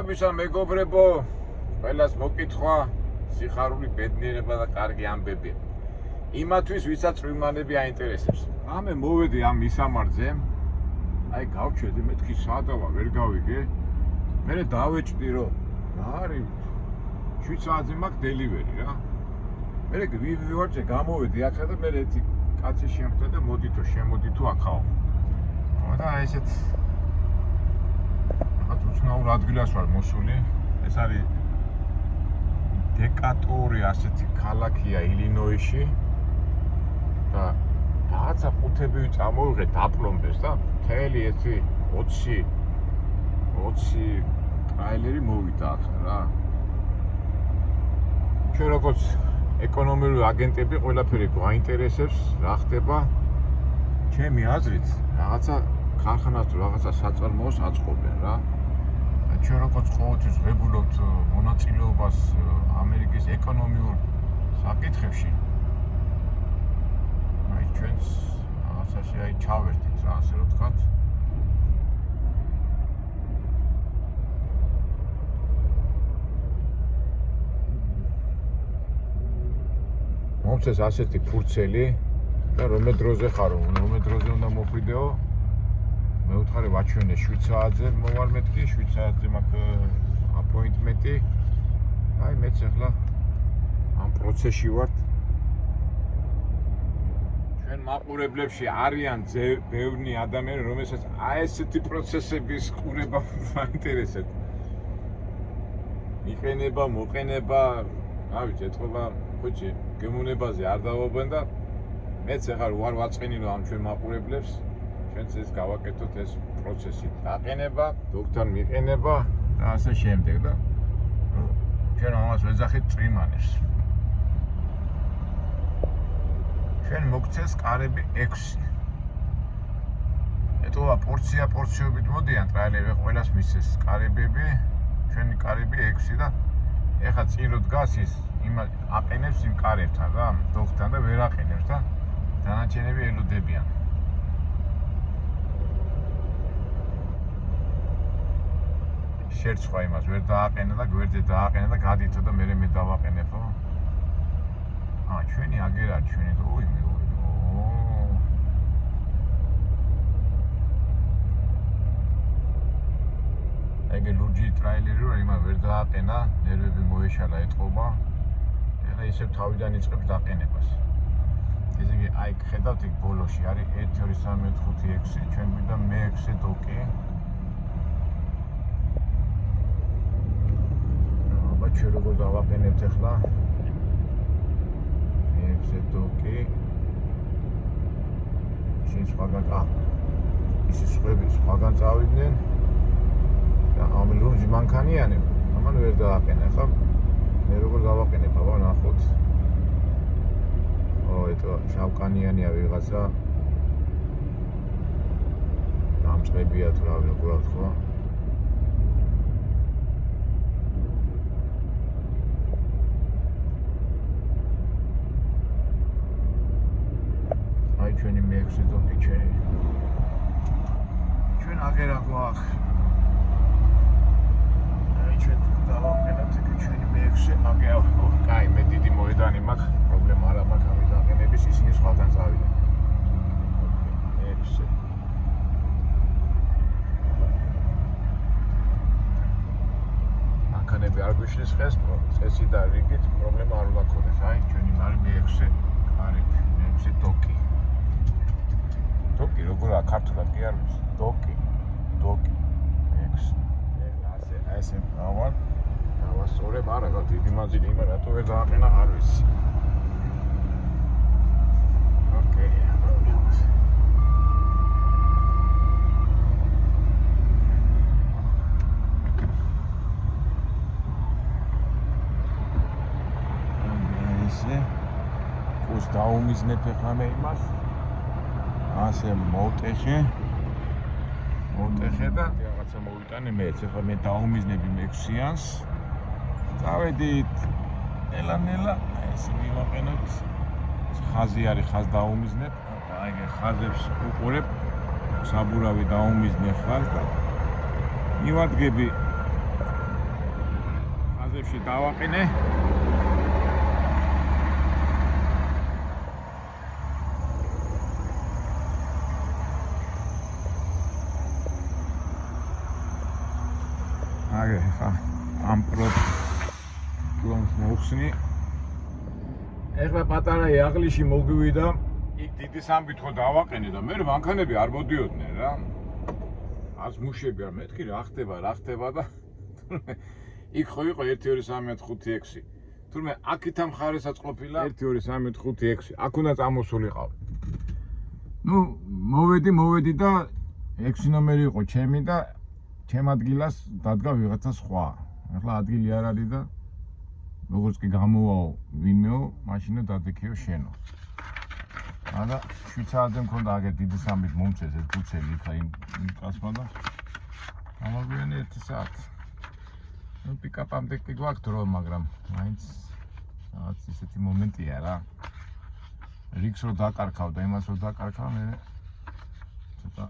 მადლობისა მეგობრებო, ყველას მოკითხვა, სიხარული ბედნიერება და კარგი ამბები. იმათვის, ვისაც წვიმანები აინტერესებს. რამე მოვედი ამ მისამართზე, აი გავჩვედი, მეთქი საათავა ვერ გავიგე. მე დავეჭდი რომ რა არის 7 საათზე მაქვს დელივერი რა. მე ვივარჯე გამოვედი ახლა და მე ერთი კაცი შემხვდა და შემოდითო აქაო. და ესეთ უცნაურ ადგილას ვარ მოსული. ეს არის დეკატორი, ასეთი ქალაქია ილინოისში. და რაღაცა ხუთები წამოვიღე დაპლომბეს და მთელი ერთი 20 ტრაილერი მოვიდა ახლა რა. ჩვენ როგორც ეკონომიკური აგენტები ყველაფერი გვაინტერესებს, რა ხდება. ჩემი აზრით, რაღაცა ქარხანას თუ რაღაცა საწარმოოს აწყობენ რა. ჩვენ როგორც ყოველთვის ვღებულობთ მონაწილეობას ამერიკის ეკონომიურ საკითხებში. აი ჩვენს რაღაცაში აი ჩავერთით რა, ასე რომ ვთქვათ. მომწეს ასეთი ფურცელი და რომელ დროზე ხარო, რომელ დროზე უნდა მოხვიდეო. მე ვუთხარი ვაჩვენე 7 საათზე მოვალ მეთქი, 7 საათზე მაქვს აპოინტმენტი. აი მეც ახლა ამ პროცესში ვარ. ჩვენ მაყურებლებში არიან ბევრი ადამიანი, რომელსაც აი ესეთი პროცესების ყურება მაინტერესებს. იყენება, მოყენება, რა ვიცი, ეთქობა ხუჭი, გემოვნებაზე არ დავობენ და მეც ახლა ვარ ვაწყენინო ამ ჩვენ მაყურებლებს. ჩვენც ეს გავაკეთოთ ეს პროცესი. დაყენება, დოქტორ მიყენება და ასე შემდეგ და ჩვენ ამას ვეძახით წვიმანებს. ჩვენ მოგცეს კარები 6. ეტოვა პორციობით მოდიან ტრაილერები, ყველას მისცეს კარებები, ჩვენი კარები 6 და ეხლა წინ რო დგას ის აყენებს იმ კარებთან რა, დოქთან და ვერ აყენებს და დანარჩენები ელოდებიან. შერცვა იმას ვერ დააყენა და გვერდზე დააყენა და გადითო და მე დავაყენებო. ჩვენი აგერა ჩვენი და ეგ ლურჯი ტრაილერი რომ იმას ვერ დააყენა, ნერვები მოეშალა ეთყობა. ეხლა ისევ თავიდან იწყებს დაყენებას. ესე იგი აი ხედავთ იქ ბოლოში არის 1 2 3 4 5 6, ჩვენ გვინდა მე-6 დოკი. ჩვენ როგორ დავაყენებთ ახლა? მე-6 დოკი. ისინი ისე სხვაგან წავიდნენ. და ამ ლურჯი მანქანიანი, ამან ვერ დააყენა. ახლა მე როგორ დავაყენებ, აბა ნახოთ. ეტო შავკანიანია ვიღაცა. დამწყებია თუ რა როგორ ვთქვა. აი ჩვენი მე-6 დოკი ჩვენ აგერა გვაქვს. ჩვენ დავაყენებთ ჩვენი მე-6 აგეა. კაი, მე დიდი მოედანი მაქვს, პრობლემა არ მაქვს ამით აყენების, ისინი სხვაგან წავიდნენ. მე-6. მანქანები არ გვიშლის ხეს, წესი და რიგით პრობლემა არ უნდა გქონდეს. აი ჩვენი მარი მე-6 კარები, მე-6 დოკი. დოკი როგორია ქართულად კი არ ვიცი. დოკი. მე-6. ესე ავარ დავასწორებ არა რა დიდი მანძილი იმა რატო ვერ დააყენა არ ვიცი. ოკეი, პრობლემას. ესე კოს დაუმიზნებ ახლა მე იმას. ასე მოვტეხე და რაღაცა მოვიტანე მეც. ახლა მე დაუმიზნები მე-6-იანს. წავედით ნელა, ესე მივაყენოთ. ხაზი არის, ხაზ დაუმიზნებ. აი ხაზებს უყურებ. საბურავი დაუმიზნე ხაზ და მივადგები ხაზებში დავაყენე. აგე ხა ამ პრობლემს მოხსნი. ეხლა პატარა იაღლიში მოგვივიდა, იქ დიდი სამბით ხო დავაყენე და მე მანქანები არ მოდიოდნენ რა. ას მუშები არ მეთქი რა ხდება და იქ ხო იყო 1 2 3 4 5 6. თურმე აქით ამ ხარესაც ყოფილა 1 2 3 4 5. აქ უნდა წამოსულიყავ. ნუ მოვედი და 6 ნომერი იყო ჩემი და ჩემ ადგილას დადგა ვიღაცა სხვა. ახლა ადგილი არ არის და როგორც კი გამოვაო ვინმეო, მაშინო დადექეო შენო. არა, 7 საათზე მქონდა აგერ დიდი სამბით მომწეს ეს ბუცელი იქა იმ კაცმა და ამაგვიანი 1 საათი. ნუ პიკაპამდე კი გვაქვს დრო, მაგრამ მაინც რაღაც ისეთი მომენტია რა. რიქს რო დაკარქავ და იმას რო დაკარქავ, მე ცოტა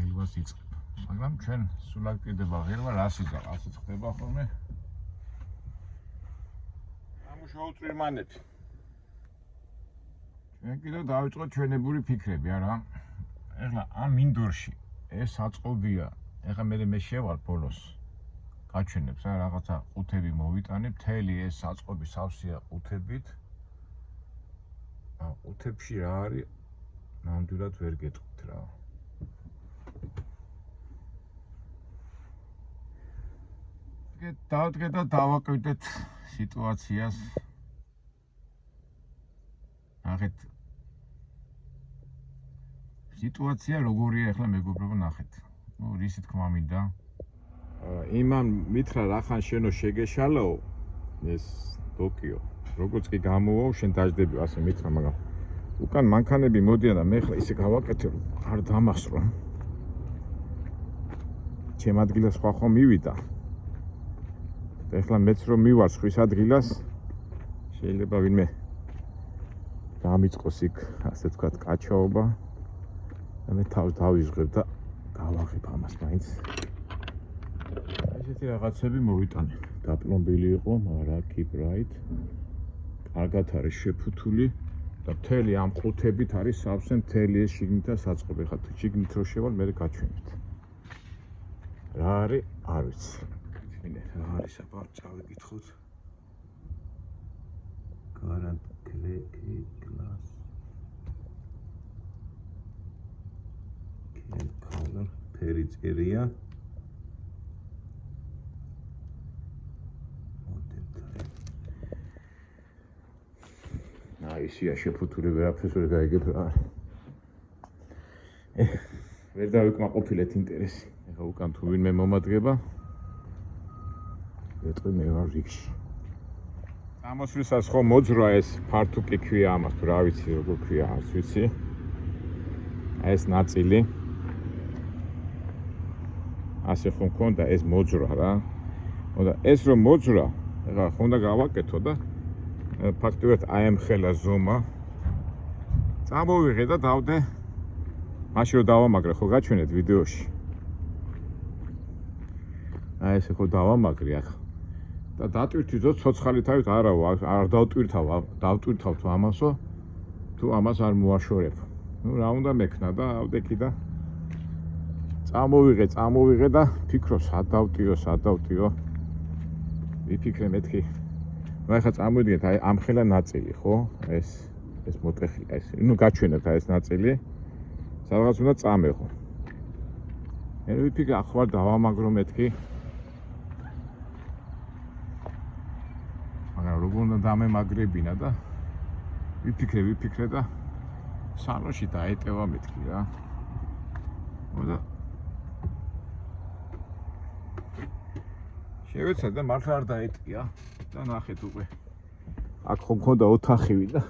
ელვას იწყებ. მაგრამ ჩვენ სულ აქ კიდება ღირვა რას იზა, ასეც ხდება ხოლმე. ამუშაო წვირმანეთი. ჩვენ კიდევ დავიწყოთ ჩვენებური ფიქრები, არა? ეხლა ამ მინდორში ეს აწყობია. ეხლა მე შევალ ბოლოს. გაჩვენებს რა რაღაცა ყუთები მოვიტანებ, მთელი ეს აწყობი სავსეა ყუთებით. ყუთებში რა არის? ნამდვილად ვერ გეტყვით რა. დავდგეთ და დავაკვირდეთ სიტუაციას. ნახეთ. სიტუაცია როგორია ახლა მეგობრებო, ნახეთ. ნუ რისი თქმა მინდა. იმან მითხრა რახან შენო შეგეშალაო ეს დოკიო. როგორც კი გამოვაო, შენ დაждები ასე მითხრა, მაგრამ უკან მანქანები მოდიან და მე ხლა ისე გავაკეთე, არ დამასწრო. ჩემ ადგილას სხვა ხომ მივიდა. ეხლა მეც რომ მივარ სხვის ადგილას, შეიძლება ვინმე დამიწყოს იქ, ასე ვთქვათ, კაჩაობა და მე თავს დავიჟღებ და გავაღებ ამას მაინც. ესეთი რაღაცები მოვიტანე. დაპლომბილი იყო, მაგრამ keep right. კარგად არის შეფუთული და მთელი ამ ყუთებით არის სავსე მთელი ეს შიგნით და საწყობი. ხა შიგნით რო შევალ, მე გაჩვენებთ. რა არის? არ ვიცი. რა არის აბა წავიკითხოთ. გარანტ კლას color ფერი წერია. ისია შეფუთული ვერაფერს ვერ გაიგებ რა. ვერ დავიკმაყოფილეთ ინტერესი. ეხლა უკან თუ ვინმე მომადგება ეტყვი მე ვარ რიგში. წამოსვლისას ხო მოძრა ეს ფართუკი ქვია ამას, რა ვიცი როგორ ქვია, არც ვიცი. ეს ნაწილი. ასე ხო მქონდა ეს მოძრა რა. და ეს რომ მოძრა, ეხლა ხო უნდა გავაკეთო და ფაქტობრივად აი ამ ხელა ზომა. წამოვიღე და დავდე. მაშინ რომ დავამაგრე, ხო გაჩვენეთ ვიდეოში. აი ესე ხო დავამაგრე ახლა. და დატვირთვით ცოცხალითავით არ დავტვირთავ თუ ამასო თუ ამას არ მოაშორებ. ნუ რა უნდა მექნა და ავდექი და წამოვიღე და ფიქრო სად დავტიო. ვიფიქრე მეთქი. ნუ ახლა წამოვიდგეთ აი ამ ხელა ნაწილი ხო? ეს მოტეხია ეს. ნუ გაჩვენებთ აი ეს ნაწილი. სადღაც უნდა წამეღო. მე ვიფიქრე ახლა დავამაგრო მეთქი. როგორ უნდა დამემაგრებინა და ვიფიქრე და სალონში დაეტევა მეთქი რა. და შევეცადე და მართლა არ დაეტია და ნახეთ უკვე. აქ ხო მქონდა ოთახივი და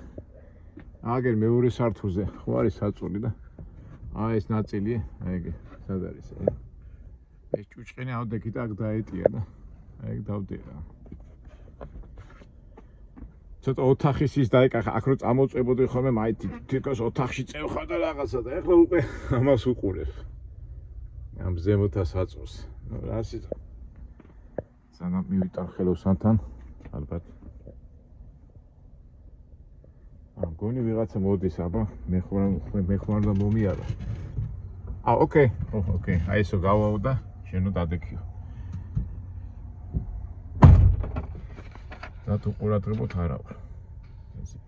აგერ მეორე სართულზე ხო არის საწოლი და ეს ნაწილი, ეგ სად არის ეს ჭუჭყინი ავდექი და აქ დაეტია და ეგ დავდე რა. ცოტა ოთახის ის დაიკახა, აქ რო წამოწებოდი ხოლმე მაინც თითქოს ოთახში წევხარ და რაღაცა და ეხლა უკვე ამას უყურებ. ამ ზემოთა საწოლს. რა სიტყვა. სანამ მივიტარხელო სანთან ალბათ გონი ვიღაცა მოდის აბა მე ხوار და მომიარა ოკეი აი ესო გავაო და შენო დადექიო და თუ ყურადღებოთ არა ვარ ესე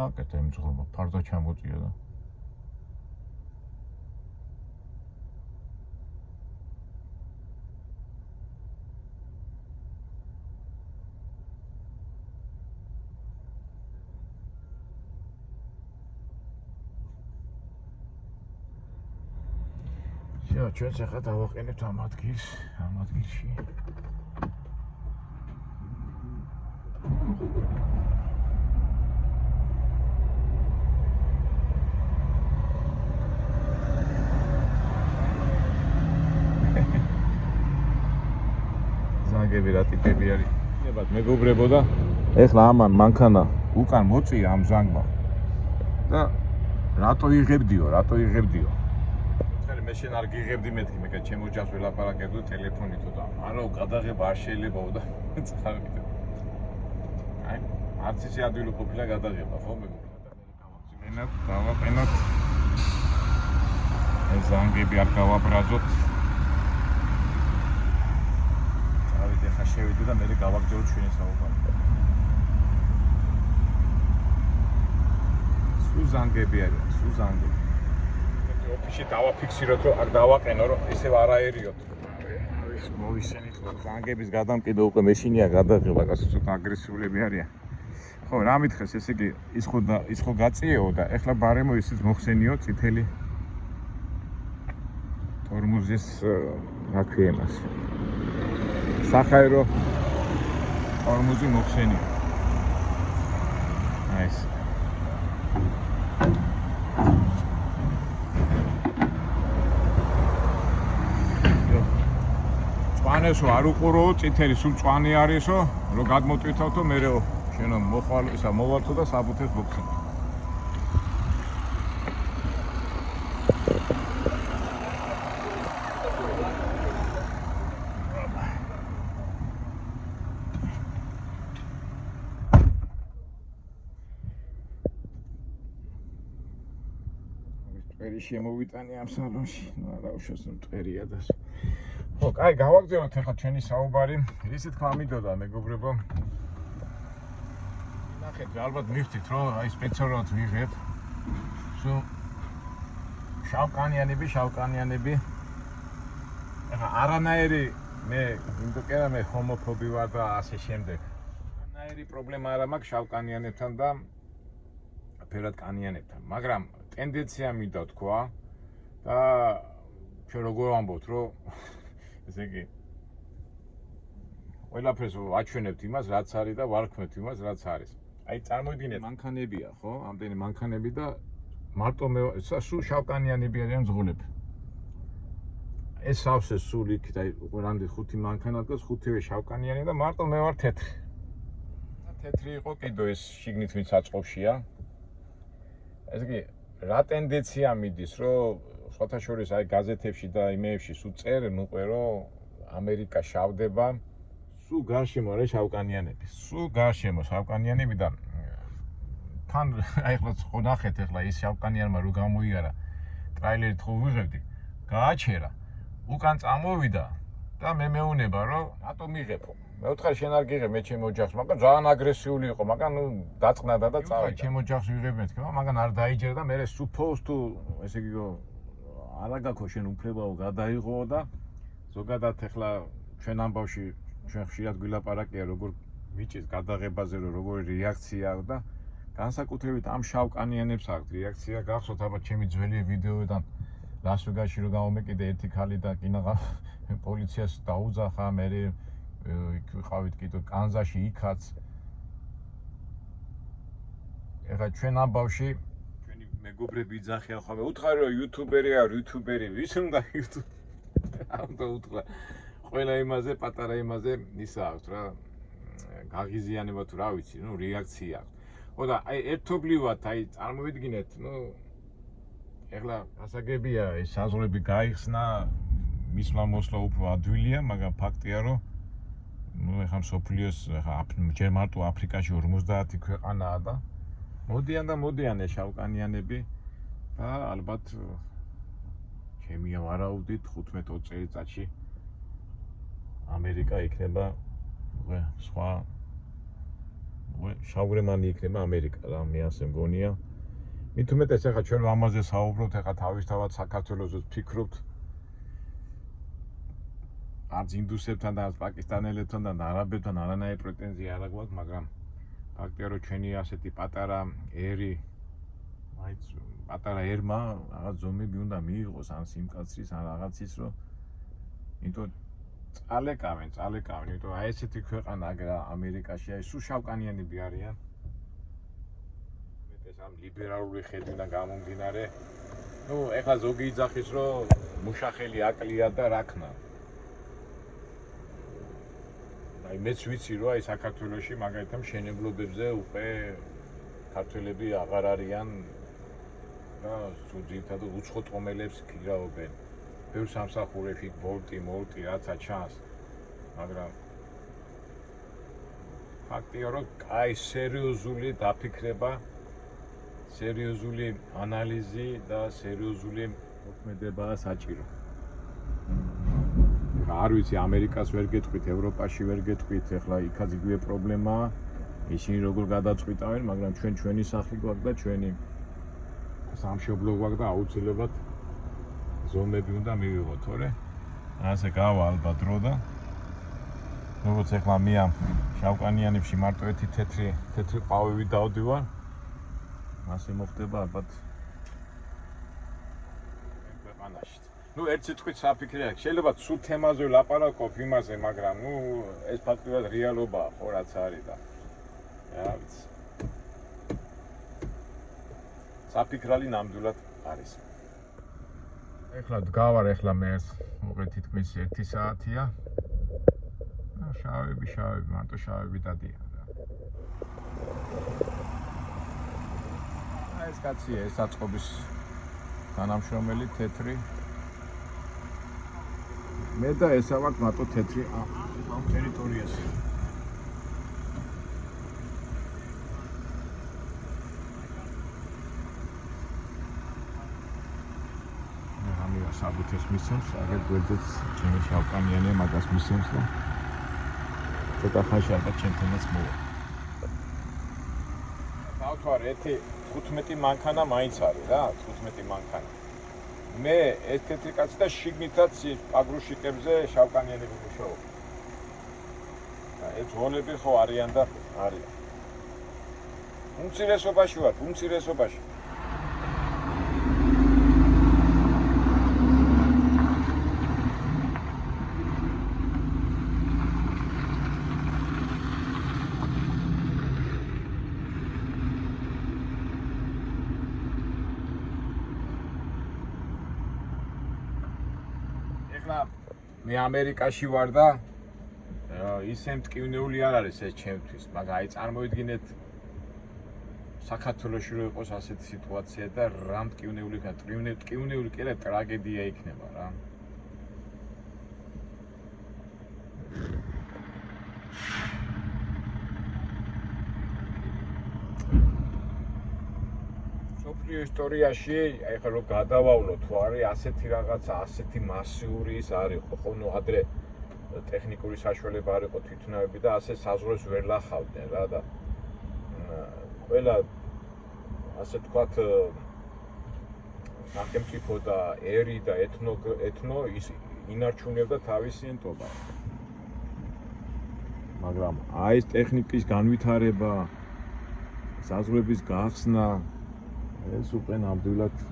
აკეთე მძღობა ფარდა ჩამოწია და ჩვენც ახლა დავაყენებთ ამ ადგილში ზანგები რა ტიპები არის ნებად მეგობრებო და ეხლა ამან მანქანა უკან მოწია ამ ზანგმა და რატო იღებდიო მე შენ არ გიღებდი მეთქი მე ჩემ ოჯახს ველაპარაკებდო ტელეფონით და არა გადაღება არ შეიძლებაო და წავიდე აი არც ისე ადვილი ყოფილა გადაღება ხო მე გავაყენოთ ეს ზანგები არ გავაბრაზოთ წავიდე ხა შევიდე და მე გავაგზავნო ჩვენი საუბარი სუზანგები არის სუზანგები ოფისში დავაფიქსიროთ რომ არ დავაყენო რომ ისევ არაერიოთ. არის მოვისენით რომ ზანგების გადამკიდო უკვე მეშინია გადაღება, კაცო ცოტა აგრესიულები არიან. ხო, რა მითხეს, ესე იგი ის ხო გაწიეო და ეხლა ბარემო ისიც მოხსენიო წითელი თორმუზის რა ქვია იმას. სახაერო თორმუზი მოხსენიო. აი ეს წვანესო არ უყუროო წითელი სულ წვანი არისო რომ გადმოტვითავთო მერეო შენო მოვალთო და საბუთეს მოგხსენო წვერი შემოვიტანე ამ სალონში ნუ არა უშავს მტვერია და ხო, კაი, გავაგზავნოთ ახლა ჩვენი საუბარი. ისი თქმა მინდოდა, მეგობრებო. ნახეთ, ალბათ მივხვდით, რომ აი სპეციალურად ვიღებ. სულ შავკანიანები. ახლა არანაირი მე იმდოკერა მე ჰომოფობი ვარ და ასე შემდეგ. არანაირი პრობლემა არ მაქვს შავკანიანებთან და ფერად კანიანებთან, მაგრამ ტენდენცია მინდა თქვა და ჩვენ როგორ ვამბობთ, რომ ესე იგი ყველაფერს ვაჩვენებთ იმას, რაც არის და ვარქმევთ იმას, რაც არის. აი წარმოიდგინეთ, მანქანებია, ხო? ამდენი მანქანები და მარტო მე სულ შავკანიანები არიან ძღოლები. ეს სავსე სულ იქით, აი ყველამდე 5 მანქანა დგას, 5-ვე შავკანიანი და მარტო მე ვარ თეთრი. თეთრი იყო კიდო ეს შიგნით ვინც აწყობშია. ესე იგი რა ტენდენცია მიდის, რომ სხვათა შორის აი გაზეთებში და იმეებში სულ წერენ უკვე რომ ამერიკა შავდება სულ გარშემო არის შავკანიანები სულ გარშემო შავკანიანები და თან აი ახლა ხო ნახეთ ახლა ის შავკანიანმა რო გამოიარა ტრაილერით ხო ვიღებდი გააჩერა უკან წამოვიდა და მე მეუნება რომ რატომ მიღებო მე ვთხარ შენ არ გიღებ მე ჩემ ოჯახს მაგრამ ძალიან აგრესიული იყო მაგრამ ნუ დაწყნადა და წავიდა ჩემ ოჯახს ვიღებ მეთქი მაგრამ არ დაიჯერა და მე supposed to ესე იგი არა გაქო შენ უფლებაო გადაიღო და ზოგადად ახლა ჩვენ ამბავში ჩვენ ხშირად გვილაპარაკია როგორ მიჭის გადაღებაზე რომ როგორი რეაქცია და განსაკუთრებით ამ შავკანიანებს აქვს რეაქცია გახსოვთ აბა ჩემი ძველი ვიდეოიდან ლას-ვეგასში რომ გამომეკიდე ერთი ქალი და კინაღა პოლიციას დაუძახა მე იქ ვიყავით კიდე კანზასში იქაც ეხლა ჩვენ ამბავში მეგობრები იძახიან ხოლმე უთხარი რომ იუთუბერი ვის უნდა იუთუბერი ამიტომ უთხრა ყველა იმაზე პატარა იმაზე ისა აქვს რა გაღიზიანება თუ რა ვიცი ნუ რეაქცია აქვს ხო და აი ერთობლივად აი წარმოვიდგინეთ ნუ ეხლა გასაგებია ეს საზღვრები გაიხსნა მისვლა მოსვლა უფრო ადვილია მაგრამ ფაქტია რომ ნუ ეხლა მსოფლიოს ჯერ მარტო აფრიკაში 50 ქვეყანაა და მოდიან ეს შავკანიანები და ალბათ ჩემი ვარაუდით 15-20 წელიწადში ამერიკა იქნება სხვა შავგრემანი იქნება ამერიკა რა მე ასე მგონია მით უმეტეს ახლა ჩვენ ამაზე საუბრობთ ახლა თავისთავად საქართველოსზე ვფიქრობთ არც ინდუსებთან და არც პაკისტანელებთან და არაბებთან არანაირი პრეტენზია არ აქვს მაგრამ ფაქტია რომ ჩვენი ასეთი პატარა ერი მაინც პატარა ერმა რაღაც ზომები უნდა მიიღოს ან სიმკაცრის ან რაღაცის რომ იმიტომ წალეკავენ იმიტომ აი ესეთი ქვეყანა აგრა ამერიკაში აი სულ შავკანიანები არიან ეს ამ ლიბერალური ხედვიდან გამომდინარე ნუ ეხლა ზოგი იძახის რომ მუშახელი აკლია და რაქნა აი მეც ვიცი რომ აი საქართველოში მაგალითად მშენებლობებზე უკვე ქართველები აღარ არიან და ძირითადად უცხო ტომელებს ქირაობენ ბევრ სამსახურებში ბოლტი რაცა ჩანს მაგრამ ფაქტია რომ აი სერიოზული დაფიქრება სერიოზული ანალიზი და სერიოზული მოქმედებაა საჭირო არ ვიცი ამერიკას ვერ გეტყვით ევროპაში ვერ გეტყვით ეხლა იქაც იგივე პრობლემაა ისინი როგორ გადაწყვიტავენ მაგრამ ჩვენი სახლი გვაქვს და ჩვენი სამშობლო გვაქვს და აუცილებლად ზომები უნდა მივიღოთ თორე ასე გავა ალბათ დრო და როგორც ეხლა მე ამ შავკანიანებში მარტო ერთი თეთრი ყვავები დავდივარ ასე მოხდება ალბათ ქვეყანაში ნუ ერთ სიტყვით საფიქრე აქვს შეიძლება სულ თემაზე ვლაპარაკობ იმაზე მაგრამ ნუ ეს ფაქტობრივად რეალობაა ხო რაც არის და რა ვიცი საფიქრალი ნამდვილად არის ეხლა დგავარ ეხლა მე უკვე თითქმის 1 საათია და შავები მარტო შავები დადიან რა ეს კაცია ეს აწყობის თანამშრომელი თეთრი მე და ესა ვარ მარტო თეთრი ამ ტერიტორიაზე საბუთეს მისცემს, აგერ გვერდზეც ჩემი შავკანიანი მაგას მისცემს და ცოტა ხანში ალბათ ჩემთანაც მოვა. დავთვალე ერთი 15 მანქანა მაინც არის რა, 15 მანქანა. მე ეს თეთრი კაცი და შიგნითაც პაგრუშიკებზე შავკანიანები მუშაობ. ეს ზოლები ხო არიან და არიან. უმცირესობაში ვარ, უმცირესობაში. მე ამერიკაში ვარ და ისე მტკივნეული არ არის ეს ჩემთვის, მაგრამ აი წარმოვიდგინეთ საქართველოში რო იყოს ასეთი სიტუაცია და რა მტკივნეული კი არა ტრაგედია იქნება რა. ისტორიაში აი ხა რო გადავავლო თუ არის ასეთი რაღაცა, ასეთი მასიური ის არის ხო ნუ ადრე ტექნიკური საშუალება არ იყო თვითნავები და ასე საზღვრებს ვერ ლახავდნენ რა და ყველა ასე თქვათ სახელმწიფო და ერი და ეთნო ის ინარჩუნებდა თავისი ენტობა. მაგრამ აი ეს ტექნიკის განვითარება, საზღვრების გახსნა ეს უკვე ნამდვილად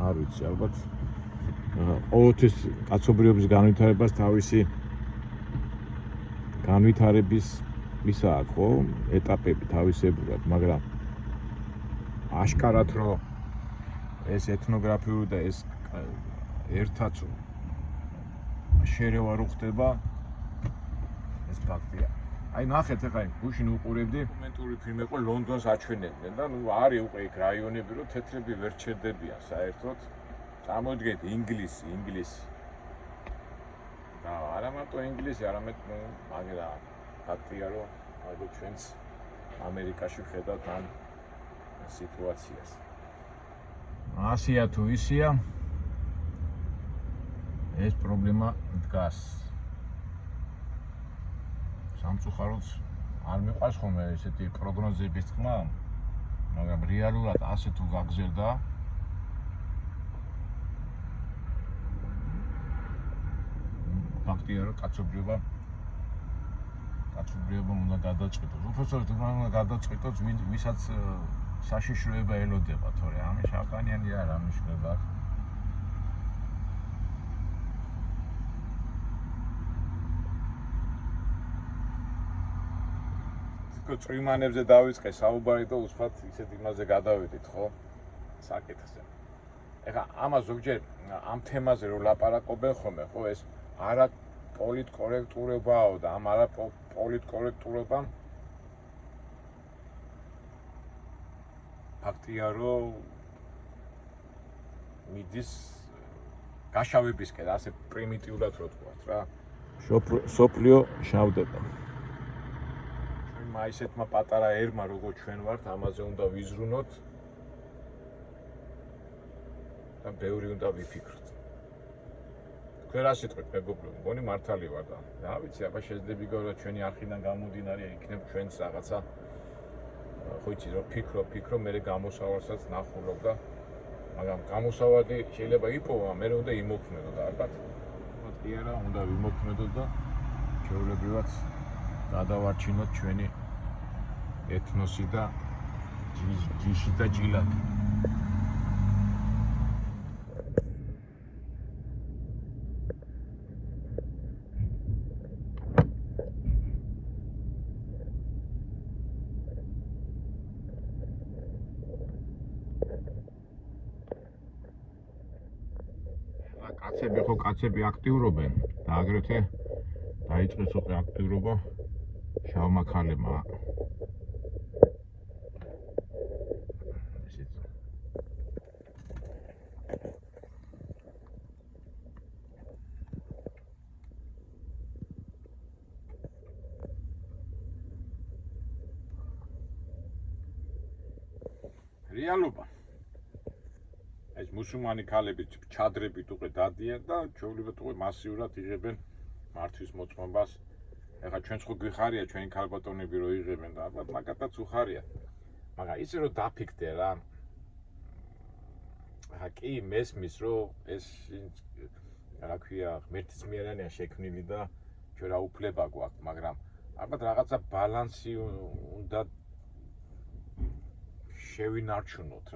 არ ვიცი, ალბათ ყოველთვის კაცობრიობის განვითარებას თავისი განვითარების ისა აქვს ხო, ეტაპები თავისებურად, მაგრამ აშკარად რომ ეს ეთნოგრაფიული და ეს ერთად შერევა რო ხდება ეს ფაქტია. აი ნახეთ ახლა გუშინ უყურებდი დოკუმენტური ფილმი იყო ლონდონს აჩვენებდნენ და ნუ არის უკვე იქ რაიონები რომ თეთრები ვერ ჩერდებიან საერთოდ. წარმოიდგინეთ ინგლისი. და არა მარტო ინგლისი, არამედ მაგერა ფაქტია რომ ალბათ ჩვენც ამერიკაში ვხედავთ ამ სიტუაციას. ასია თუ ისია ეს პრობლემა დგას. სამწუხაროდ არ მიყვარს ხოლმე ესეთი პროგნოზების თქმა, მაგრამ რეალურად ასე თუ გაგზერდა ფაქტია რომ კაცობრიობა უნდა გადაწყვეტოს. უпростоოდ უნდა გადაწყვეტოს ვისაც საშიშროება ელოდება, თორე ამის შავკანიანი არ ამიშლება. წვიმანებზე დავიწყე საუბარი და უცბად ისეთ იმაზე გადავედით, ხო? საკითხზე. ეხლა ამას ზოგჯერ ამ თემაზე რო ლაპარაკობენ ხოლმე, ხო, ეს არა პოლიტკორექტურობაა და ამ არა პოლიტკორექტურობამ ფაქტია რომ მიდის გაშავებისკენ, ასე პრიმიტიულად რო თქვათ რა. სოფლიო შავდება. ისეთმა პატარა ერმა როგორ ჩვენ ვართ, ამაზე უნდა ვიზრუნოთ და ბევრი უნდა ვიფიქროთ. თქვენ რა სიტყვით მეგობრებო, მგონი მართალი ვარ და რა ვიცი, აბა შეიძლება რომ ჩვენი არხიდან გამომდინარე იქნებ ჩვენს რაღაცა ხო იცი რომ ფიქრო, მე გამოსავალსაც ნახულობ და მაგრამ გამოსავალი შეიძლება იპოვა, მე უნდა იმოქმედო და ალბათ კი არა, უნდა ვიმოქმედო და ჩვეულებრივად გადავარჩინოთ ჩვენი ეთნოსი და ჯიში და ჯილაკი. კაცები აქტიურობენ და აგრეთვე დაიწყეს უკვე აქტიურობა შავმა ქალებმა. რეალობა ეს მუსულმანი ქალები ჩადრებით უკვე დადიან და ჩვეულებრივად უკვე მასიურად იღებენ მართვის მოწმობას. ეხლა ჩვენც ხო გვიხარია ჩვენი ქალბატონები რო იღებენ და ალბათ მაგათაც უხარია. მაგრამ ისე რომ დაფიქრდე რა. ახლა კი მესმის რომ ეს რა ქვია ღმერთისმიერანია შექმნილი და ჩვენ რა უფლება გვაქვს, მაგრამ ალბათ რაღაცა ბალანსი უნდა შევინარჩუნოთ.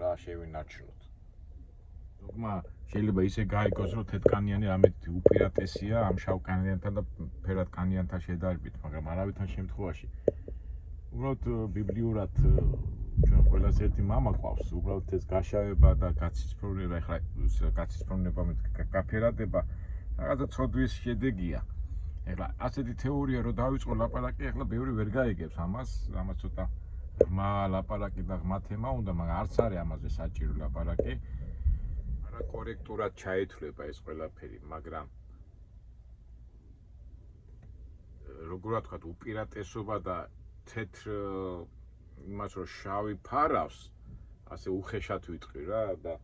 ზოგმა შეიძლება ისე გაიგოს რომ თეთრკანიანი ამეთი უპირატესია ამ შავკანიანთან და ფერადკანიანთან შედარებით, მაგრამ არავითარ შემთხვევაში უბრალოდ ბიბლიურად ჩვენ ყველას ერთი მამა ყავს, უბრალოდ ეს გაშავება და გაცისფრონება, ეხლა გაცისფრონება გაფერადება რაღაცა ცოდვის შედეგია. ეხლა ასეთი თეორია რო დავიწყო ლაპარაკი, ეხლა ბევრი ვერ გაიგებს ამას ცოტა ღმა ლაპარაკი და ღმა თემა უნდა, მაგრამ არც არის ამაზე საჭირო ლაპარაკი. არა კორექტურად ჩაითვლება ეს ყველაფერი, მაგრამ როგორ ვთქვათ, უპირატესობა და თეთრ იმას რომ შავი ფარავს, ასე უხეშად ვიტყვი რა და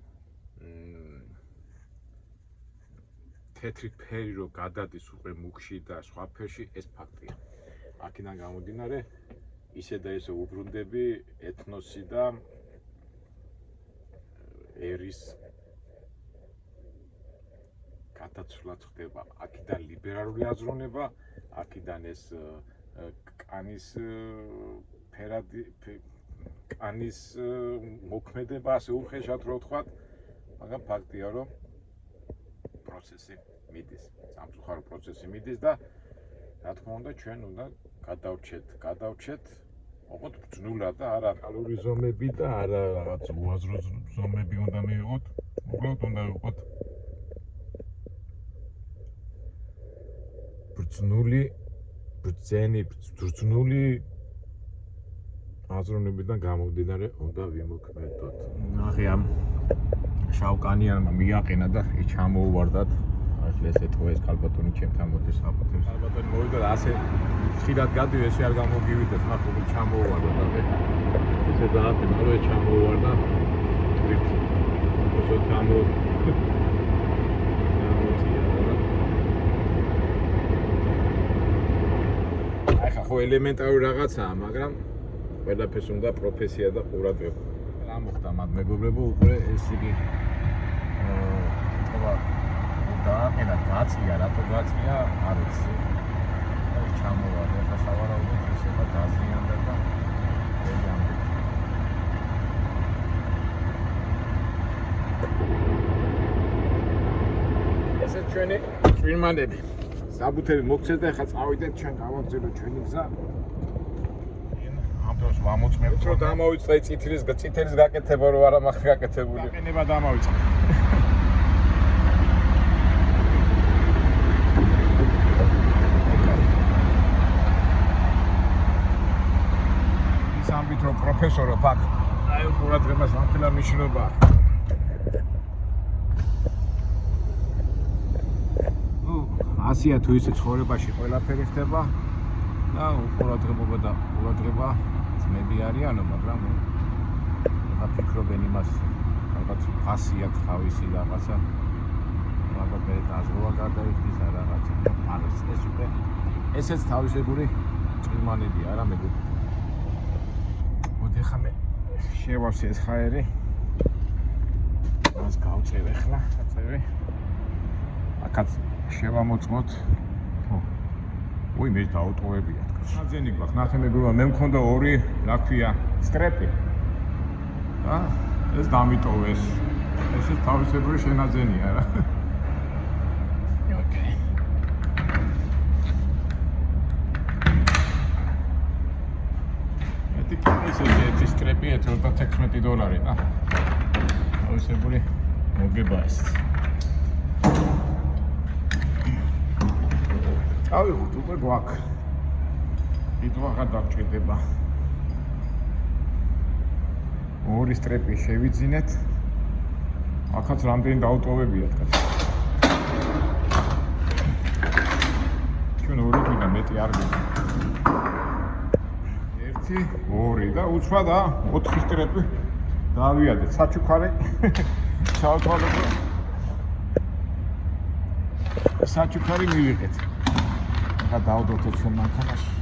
თეთრი ფერი რო გადადის უკვე მუქში და სხვა ფერში, ეს ფაქტია. აქედან გამომდინარე ისე და ესე უბრუნდები ეთნოსი და ერის გადაცვლაც ხდება. აქედან ლიბერალური აზროვნება, აქედან ეს კანის ფერადი კანის მოქმედება ასე უხეშად რო ვთქვათ, მაგრამ ფაქტია რომ პროცესი მიდის, სამწუხარო პროცესი მიდის და რა თქმა უნდა ჩვენ უნდა გადავრჩეთ ოღონდ ბრძნულად და არა კალური ზომები და არა რაღაც უაზრო ზომები უნდა მივიღოთ, უბრალოდ უნდა ვიყოთ ბრძნული აზროვნებიდან გამომდინარე უნდა ვიმოქმედოთ. ნახე ამ შავკანიანმა მიაყენა და ის ჩამოუვარდათ. ახლა ეს ეთქვა ქალბატონი ჩემთან მოდის აპოთებს. ქალბატონი მოვიდა და ასე ხშირად გადიო ესე არ გამოგივიდეს, ნახე როგორ ჩამოუვარდა და ესე დააყენა, რომ ჩამოუვარდა. όσο გამო ახლა ხო ელემენტარული რაღაცაა, მაგრამ ყველაფერს უნდა პროფესია და ყურადღება. რა მოხდა მათ მეგობრებო, უკვე ეს იგი ეთქვა დააყენა, გაწია, რატო გაწია, არ ვიცი. აი ჩამოვარდა, ახლა სავარაუდოდ ესება დაზიანდა და ეგამდე. ესე ჩვენი წვიმანები საბუთები მოგცეს და ახლა წავიდეთ ჩვენ გავაგზავნოთ ჩვენი გზა. ამ დროს ვამოწმებთ რომ დამოვიწყე წითლის გაკეთება რო არა მახ გაკეთებული. გაყენება დამოვიწყე. ის ამბით რომ პროფესორო ფაქ აი ყურადღებას ამხელა მნიშვნელობაა. ასია თუ ისე ცხოვრებაში ყველაფერი ხდება და უყურადღება და ყურადღება ძმები არიანო, მაგრამ ახლა ფიქრობენ იმას, რაღაც ფასი აქვს თავისი რაღაცა, ალბათ მე დაზღვა გადაიხდის რა რაღაცა. არის ეს უკვე ესეც თავისებური წვიმანებია რა მეგობრებო. მოდი ხა მე შევავსე ეს ხაერი. მას გავწევ ახლა, წევი. აქაც შევამოწმოთ. ой, მე დაუტოვებია თქო. საძენი გვაქვს, ნახე მეგობრებო, მე მქონდა ორი, რა ქვია, სტრეპი. ეს დამიტოვეს. ეს თავისებური შენაძენია რა. ოკეი. ეს სტრეპი $26 და თავისებური მოგება ეს. ავიღოთ უკვე გვაქვს. იდვა გადავჭირდება. ორი სტრეპი შევიძინეთ. აქაც რამდენი დაუტოვებია თქვა. ჩვენ ორი გვინდა მეტი არ გვინდა. 1 2 და უცბად 4 სტრეპი დავიადეთ. საჩუქარი. საჩუქარი მივიღეთ. ახლა დავდოთ ჩვენ მანქანაში.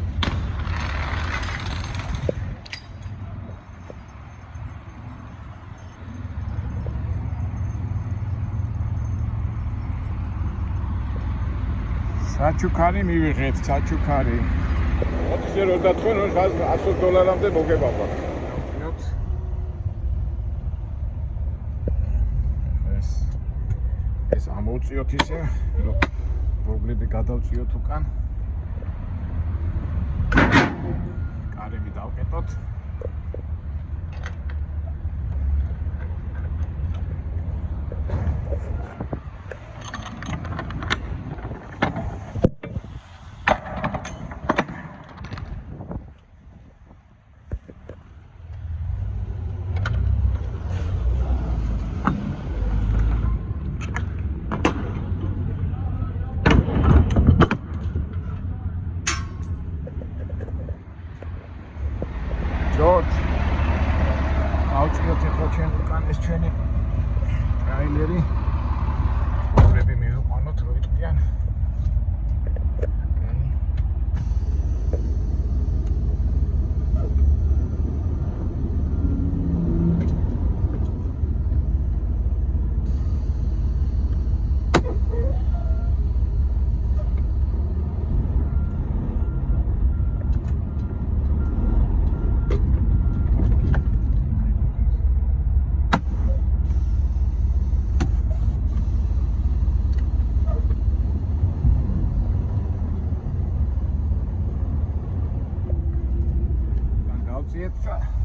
საჩუქარი მივიღეთ, საჩუქარი. 4-ზე და თქვენ $100-მდე მოგება გვაქვს. ეს ამოვწიოთ ისე, რომ ბორბლები გადავწიოთ უკან. კარები დავკეტოთ. ჯორჯ აუწიოთ ახლა ჩვენ უკან ეს ჩვენი ტრაილერი ბორბლები მივიყვანოთ რო იტყვიან.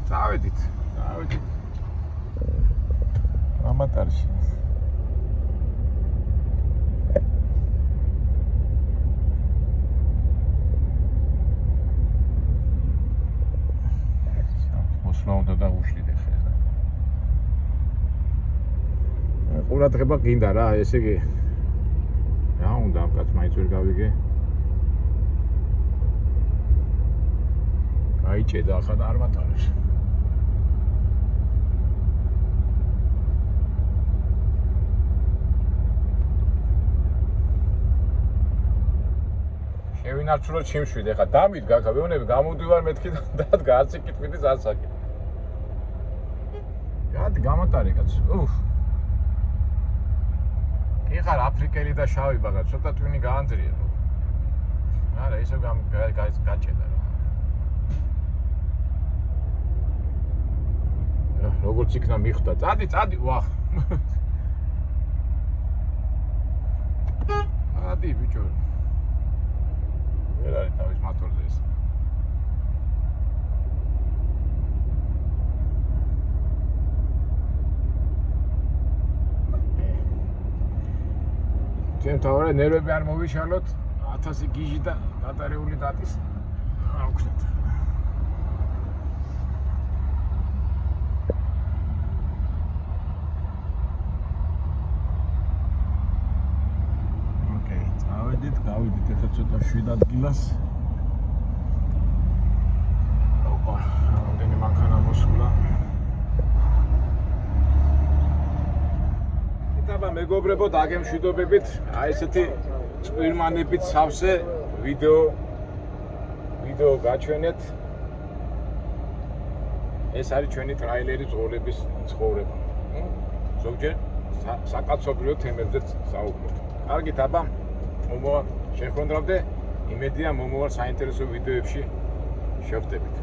წავედით. ამატარში. გასვლა უნდა დავუშვიდე ხელი. ყურადღება გინდა რა, ესე იგი რა უნდა ამ კაც მაინც ვერ გავიგე. გაიჭედა ახლა და არ მატარებს. შევინარჩუნოთ ჩიმშვიდე, ხა დამიდგა, ხა ვეუბნები გამოდივარ მეთქი და დადგა არც იკითხვითის არც აკი. გადი გამატარე კაც. კი ხარ აფრიკელი და შავი ბაგა, ცოტა ტვინი გაანძრია. არა, ისევ გაჭედა რა. როგორც იქნა მიხვდა. წადი, ვახ. ადი ბიჭო. ვერ არის თავის მოტორზე ეს. ჩემ თავი ნერვები არ მოვიშალოთ 1000 გიჟი და გატარეული დატის არ ვქნათ. ოკეი, გავიდით ახლა ცოტა 7 ადგილას. ოპა, რამდენი მანქანა მოსულა. იტაბა მეგობრებო, დაგემშვიდობებით. აი ესეთი წვირმანებით სავსე ვიდეო გაჩვენეთ. ეს არის ჩვენი ტრაილერი ზღოლების ცხოვრება. ზოგჯერ საკაცობრიო თემებზეც საუბრობთ. კარგით აბა, მომავალ შევხვდებით. იმედია მომავალ საინტერესო ვიდეოებში შევხვდებით.